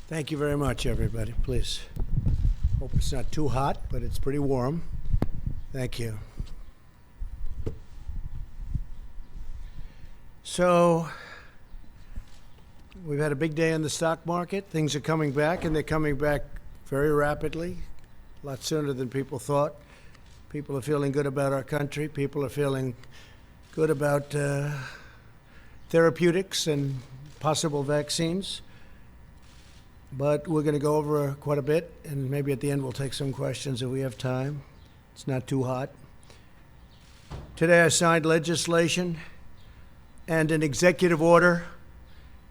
Thank you very much, everybody. Please. Hope it's not too hot, but it's pretty warm. Thank you. So, we've had a big day in the stock market. Things are coming back, and they're coming back very rapidly, a lot sooner than people thought. People are feeling good about our country. People are feeling good about therapeutics and possible vaccines. But we're going to go over quite a bit, and maybe at the end we'll take some questions if we have time. It's not too hot. Today I signed legislation and an executive order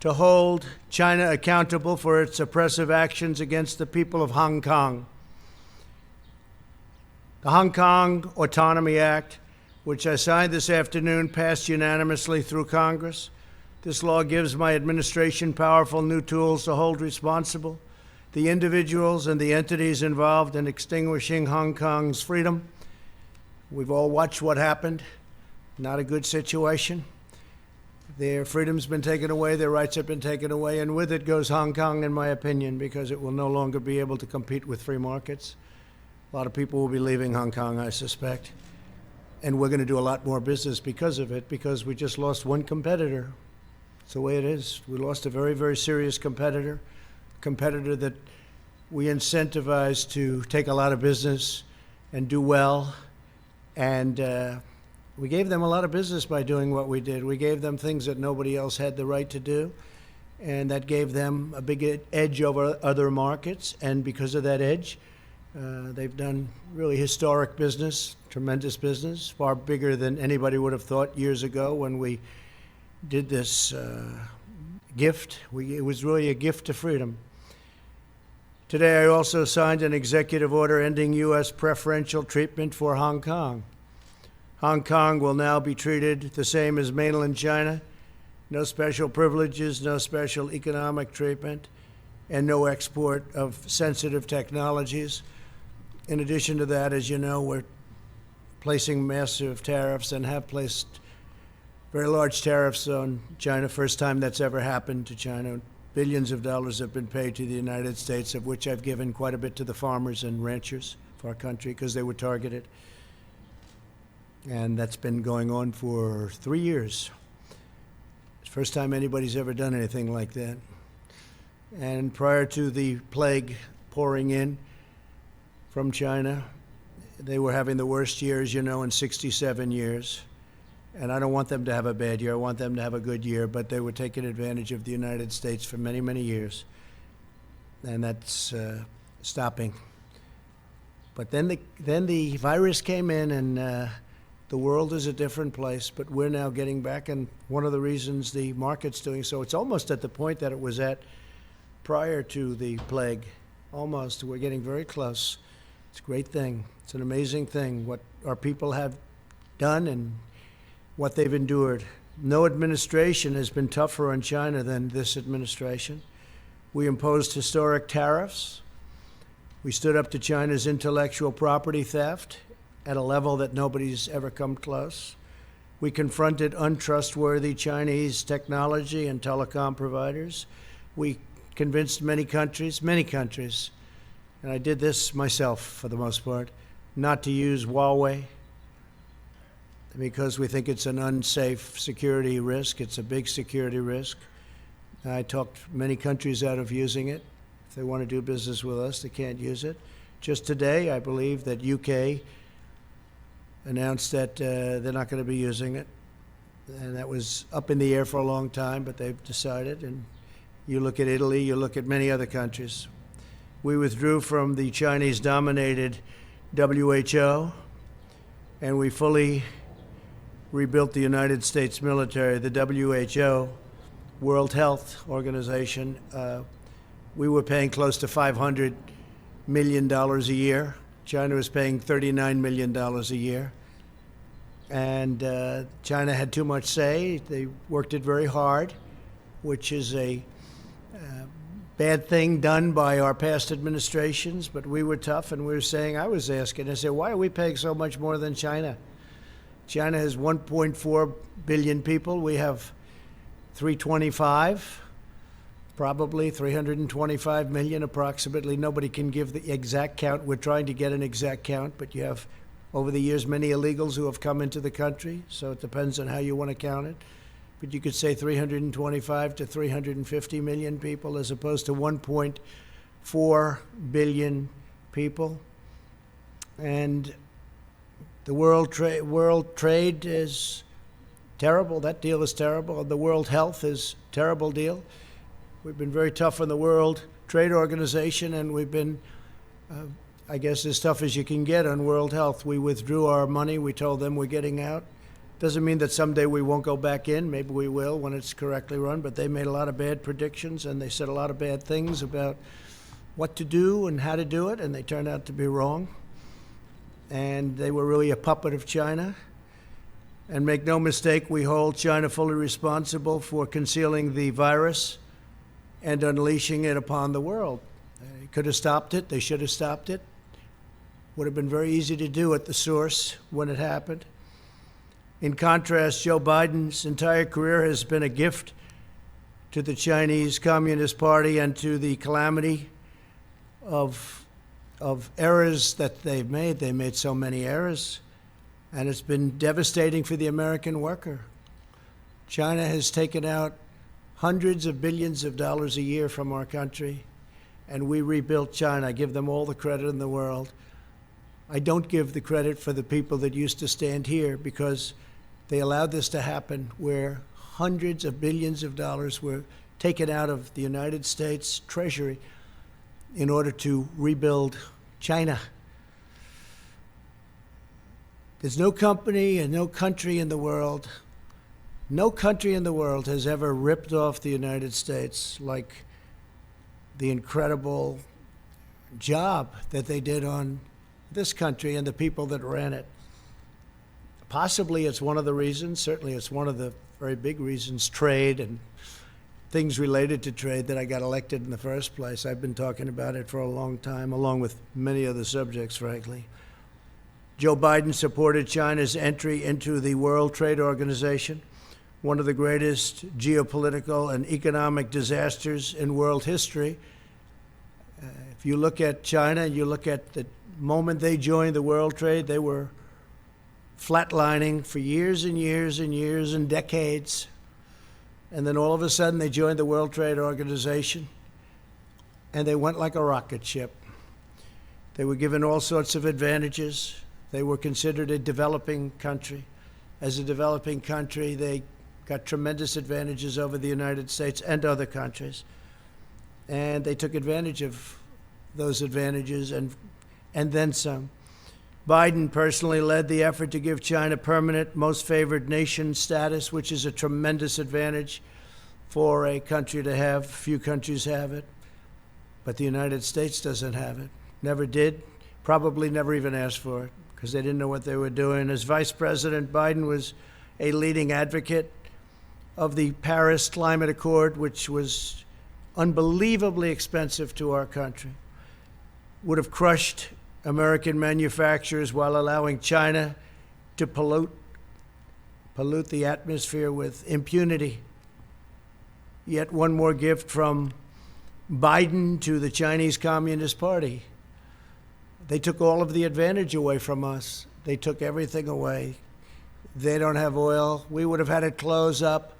to hold China accountable for its oppressive actions against the people of Hong Kong. The Hong Kong Autonomy Act, which I signed this afternoon, passed unanimously through Congress. This law gives my administration powerful new tools to hold responsible the individuals and the entities involved in extinguishing Hong Kong's freedom. We've all watched what happened. Not a good situation. Their freedom's been taken away, their rights have been taken away, and with it goes Hong Kong, in my opinion, because it will no longer be able to compete with free markets. A lot of people will be leaving Hong Kong, I suspect. And we're going to do a lot more business because of it, because we just lost one competitor. It's the way it is. We lost a very, very serious competitor that we incentivized to take a lot of business and do well. And we gave them a lot of business by doing what we did. We gave them things that nobody else had the right to do. And that gave them a big edge over other markets. And because of that edge, they've done really historic business, tremendous business, far bigger than anybody would have thought years ago when we did this gift. It was really a gift to freedom. Today, I also signed an executive order ending U.S. preferential treatment for Hong Kong. Hong Kong will now be treated the same as mainland China. No special privileges, no special economic treatment, and no export of sensitive technologies. In addition to that, as you know, we're placing massive tariffs and have placed very large tariffs on China. First time that's ever happened to China. Billions of dollars have been paid to the United States, of which I've given quite a bit to the farmers and ranchers of our country because they were targeted. And that's been going on for 3 years. It's the first time anybody's ever done anything like that. And prior to the plague pouring in from China, they were having the worst years, in 67 years. And I don't want them to have a bad year. I want them to have a good year. But they were taking advantage of the United States for many, many years. And that's stopping. But then the virus came in, and the world is a different place. But we're now getting back. And one of the reasons the market's doing so, it's almost at the point that it was at prior to the plague. Almost. We're getting very close. It's a great thing. It's an amazing thing what our people have done and what they've endured. No administration has been tougher on China than this administration. We imposed historic tariffs. We stood up to China's intellectual property theft at a level that nobody's ever come close. We confronted untrustworthy Chinese technology and telecom providers. We convinced many countries, and I did this myself for the most part, not to use Huawei, because we think it's an unsafe security risk. It's a big security risk. I talked many countries out of using it. If they want to do business with us, they can't use it. Just today, I believe that UK announced that they're not going to be using it. And that was up in the air for a long time, but they've decided. And you look at Italy, you look at many other countries. We withdrew from the Chinese-dominated WHO, and we fully rebuilt the United States military. The WHO, World Health Organization, we were paying close to $500 million a year. China was paying $39 million a year. And China had too much say. They worked it very hard, which is a bad thing done by our past administrations. But we were tough, and we were saying, I was asking, I said, why are we paying so much more than China? China has 1.4 billion people. We have 325. probably 325 million approximately. Nobody can give the exact count. We're trying to get an exact count, but you have, over the years, many illegals who have come into the country, so it depends on how you want to count it. But you could say 325 to 350 million people as opposed to 1.4 billion people. And the world trade is terrible. That deal is terrible. The world health is a terrible deal. We've been very tough on the World Trade Organization, and we've been, I guess, as tough as you can get on world health. We withdrew our money. We told them we're getting out. Doesn't mean that someday we won't go back in. Maybe we will when it's correctly run, but they made a lot of bad predictions, and they said a lot of bad things about what to do and how to do it, and they turned out to be wrong. And they were really a puppet of China. And make no mistake, we hold China fully responsible for concealing the virus and unleashing it upon the world. They could have stopped it. They should have stopped it. Would have been very easy to do at the source when it happened. In contrast, Joe Biden's entire career has been a gift to the Chinese Communist Party and to the calamity of errors that they've made. They made so many errors, and it's been devastating for the American worker. China has taken out hundreds of billions of dollars a year from our country, and we rebuilt China. I give them all the credit in the world. I don't give the credit for the people that used to stand here, because they allowed this to happen, where hundreds of billions of dollars were taken out of the United States Treasury in order to rebuild China. There's no company and no country in the world has ever ripped off the United States like the incredible job that they did on this country and the people that ran it. Possibly it's one of the reasons, certainly it's one of the very big reasons, trade and things related to trade, that I got elected in the first place. I've been talking about it for a long time, along with many other subjects, frankly. Joe Biden supported China's entry into the World Trade Organization, one of the greatest geopolitical and economic disasters in world history. If you look at China, you look at the moment they joined the World Trade, they were flatlining for years and years and years and decades. And then all of a sudden they joined the World Trade Organization, and they went like a rocket ship. They were given all sorts of advantages. They were considered a developing country. As a developing country, they got tremendous advantages over the United States and other countries. And they took advantage of those advantages and then some. Biden personally led the effort to give China permanent most favored nation status, which is a tremendous advantage for a country to have. Few countries have it, but the United States doesn't have it. Never did, probably never even asked for it, because they didn't know what they were doing. As Vice President, Biden was a leading advocate of the Paris Climate Accord, which was unbelievably expensive to our country, would have crushed American manufacturers while allowing China to pollute the atmosphere with impunity. Yet one more gift from Biden to the Chinese Communist Party. They took all of the advantage away from us. They took everything away. They don't have oil. We would have had to close up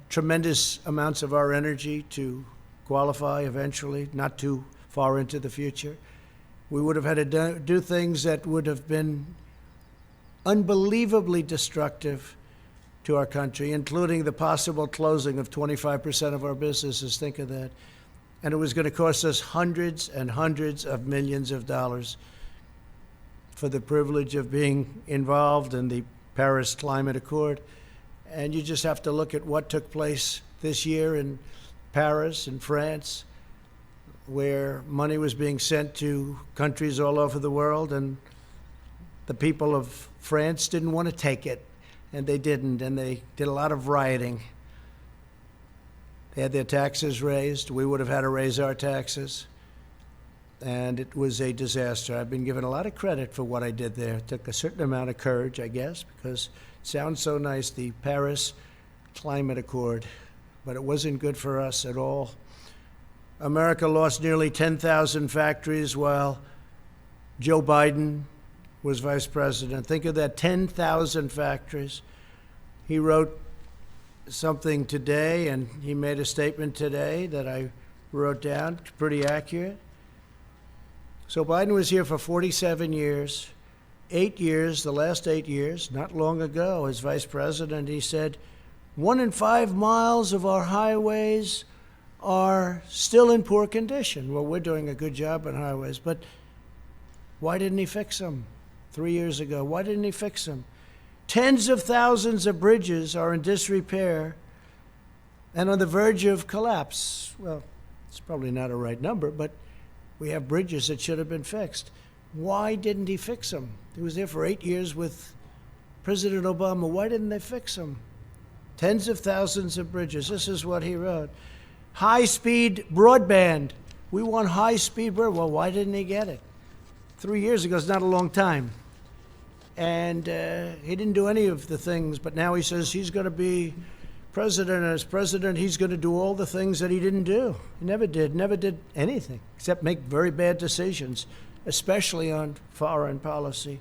tremendous amounts of our energy to qualify eventually, not too far into the future. We would have had to do things that would have been unbelievably destructive to our country, including the possible closing of 25% of our businesses. Think of that. And it was going to cost us hundreds and hundreds of millions of dollars for the privilege of being involved in the Paris Climate Accord. And you just have to look at what took place this year in Paris and France, where money was being sent to countries all over the world, and the people of France didn't want to take it, and they didn't, and they did a lot of rioting. They had their taxes raised. We would have had to raise our taxes, and it was a disaster. I've been given a lot of credit for what I did there. It took a certain amount of courage, I guess, because it sounds so nice, the Paris Climate Accord. but it wasn't good for us at all. America lost nearly 10,000 factories while Joe Biden was vice president. Think of that, 10,000 factories. He wrote something today, and he made a statement today that I wrote down, pretty accurate. So Biden was here for 47 years, 8 years, the last 8 years, not long ago, as vice president, he said, 1 in 5 miles of our highways are still in poor condition. Well, we're doing a good job on highways, but why didn't he fix them 3 years ago? Why didn't he fix them? Tens of thousands of bridges are in disrepair and on the verge of collapse. Well, it's probably not a right number, but we have bridges that should have been fixed. Why didn't he fix them? He was there for 8 years with President Obama. Why didn't they fix them? Tens of thousands of bridges. This is what he wrote. High-speed broadband. We want high-speed broadband. Well, why didn't he get it? 3 years ago is not a long time. And he didn't do any of the things, but now he says he's going to be president. And as president, he's going to do all the things that he didn't do. He never did anything except make very bad decisions, especially on foreign policy.